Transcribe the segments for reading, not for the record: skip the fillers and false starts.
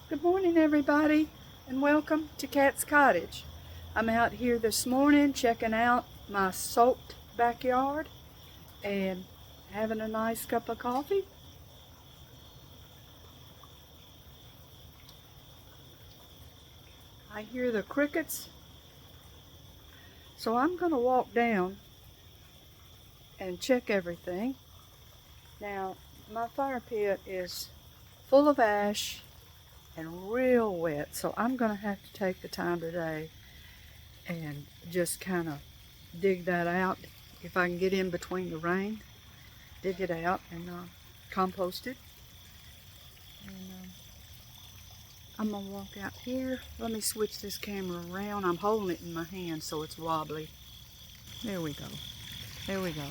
Good morning, everybody, and welcome to Cat's Cottage. I'm out here this morning checking out my soaked backyard and having a nice cup of coffee. I hear the crickets, so I'm going to walk down and check everything. Now, my fire pit is full of ash and real wet, so I'm going to have to take the time today and just kind of dig that out. If I can get in between the rain, dig it out and compost it. And I'm gonna walk out here. Let me switch this camera around. I'm holding it in my hand so it's wobbly. There we go. There we go.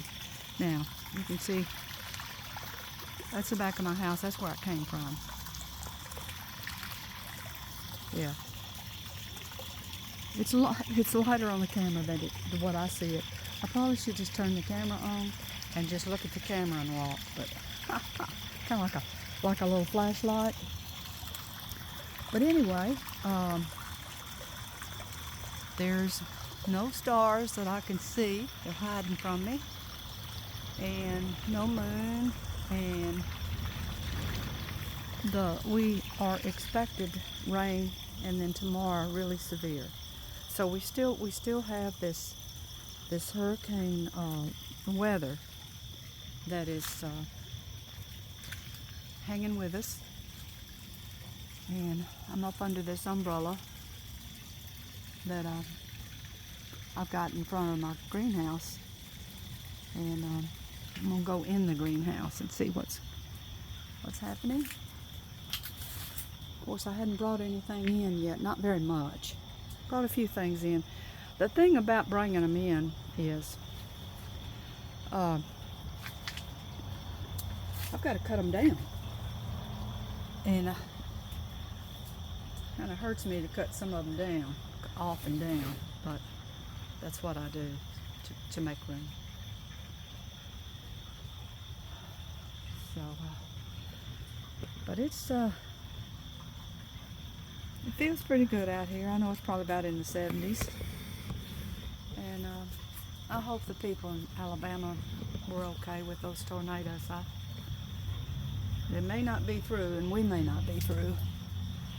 Now you can see that's the back of my house. That's where it came from. Yeah. It's lighter on the camera than what I see it. I probably should just turn the camera on and just look at the camera and walk, but kind of like a little flashlight. But anyway, there's no stars that I can see. They're hiding from me. And no moon. And we are expected rain, and then tomorrow really severe. So we still have this hurricane weather that is hanging with us. And I'm up under this umbrella that I've got in front of my greenhouse, and I'm gonna go in the greenhouse and see what's happening. Of course, I hadn't brought anything in yet, not very much. Brought a few things in. The thing about bringing them in is I've got to cut them down, and kind of hurts me to cut some of them down, off and down, but that's what I do to make room. So, but it feels pretty good out here. I know it's probably about in the 70s, and I hope the people in Alabama were okay with those tornadoes. They may not be through, and we may not be through,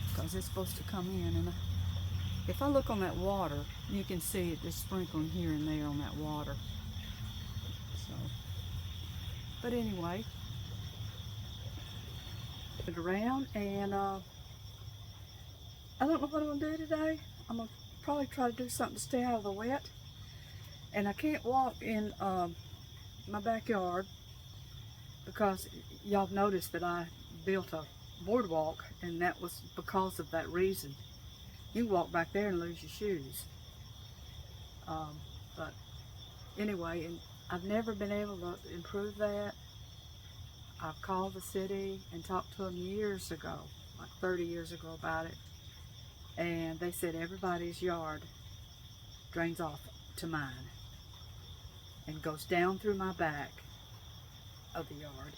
because it's supposed to come in. And if I look on that water, you can see it just sprinkling here and there on that water. So, but anyway, look around, and I don't know what I'm gonna do today. I'm gonna probably try to do something to stay out of the wet. And I can't walk in my backyard because y'all have noticed that I built a boardwalk, and that was because of that reason. You can walk back there and lose your shoes. But anyway, and I've never been able to improve that. I've called the city and talked to them years ago, like 30 years ago, about it. And they said everybody's yard drains off to mine and goes down through my back of the yard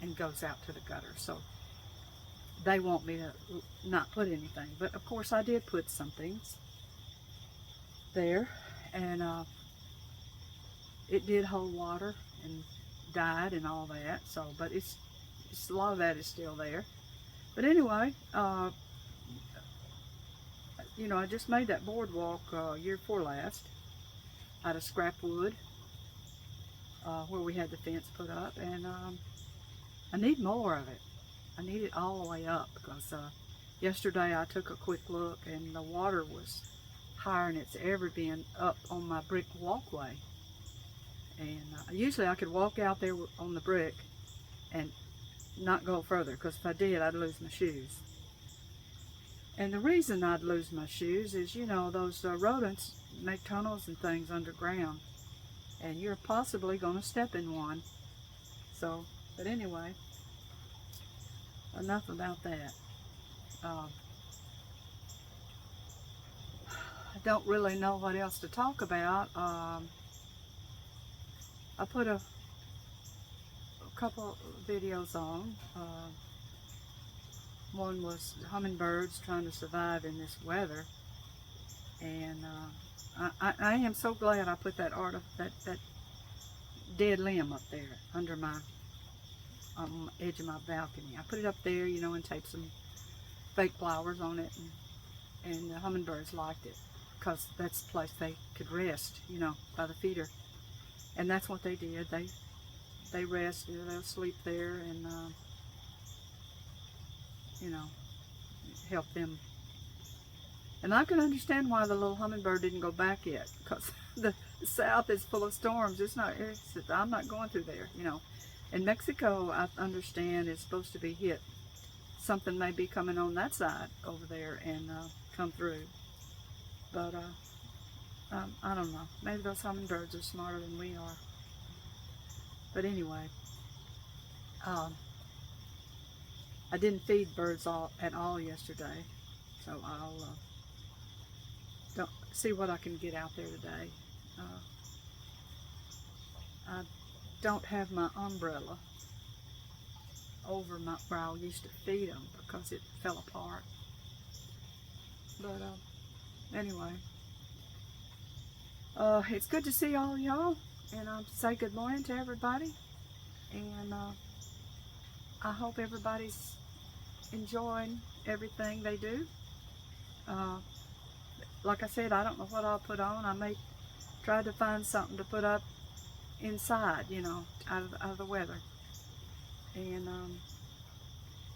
and goes out to the gutter. So they want me to not put anything. But of course I did put some things there, and it did hold water and died and all that. So, but it's a lot of that is still there. But anyway, you know, I just made that boardwalk year before last out of scrap wood, where we had the fence put up, and I need more of it. I need it all the way up, because yesterday I took a quick look and the water was higher than it's ever been up on my brick walkway. And usually I could walk out there on the brick and not go further, because if I did, I'd lose my shoes. And the reason I'd lose my shoes is, you know, those rodents make tunnels and things underground, and you're possibly going to step in one. So, but anyway, enough about that. I don't really know what else to talk about. I put a couple videos on. One was hummingbirds trying to survive in this weather. And I am so glad I put that that dead limb up there under my on the edge of my balcony. I put it up there, you know, and taped some fake flowers on it, and the hummingbirds liked it because that's the place they could rest, you know, by the feeder. And that's what they did. They rest, you know, they'll sleep there, and you know, help them. And I can understand why the little hummingbird didn't go back yet, because the south is full of storms. I'm not going through there, you know. In Mexico, I understand, is supposed to be hit. Something may be coming on that side over there and come through. But I don't know. Maybe those hummingbirds are smarter than we are. But anyway, I didn't feed birds at all yesterday, so I'll don't see what I can get out there today. I don't have my umbrella over where I used to feed them because it fell apart. But anyway, it's good to see all y'all, and I'll say good morning to everybody, and I hope everybody's enjoying everything they do. Like I said, I don't know what I'll put on. I may try to find something to put up inside, you know, out of the weather. And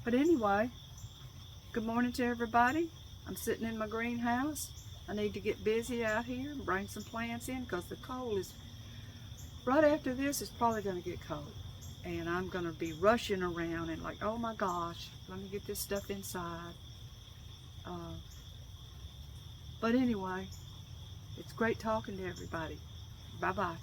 but anyway, good morning to everybody. I'm sitting in my greenhouse. I need to get busy out here and bring some plants in, because the cold is, right after this, it's probably going to get cold. And I'm going to be rushing around and like, oh my gosh, let me get this stuff inside. But anyway, it's great talking to everybody. Bye-bye.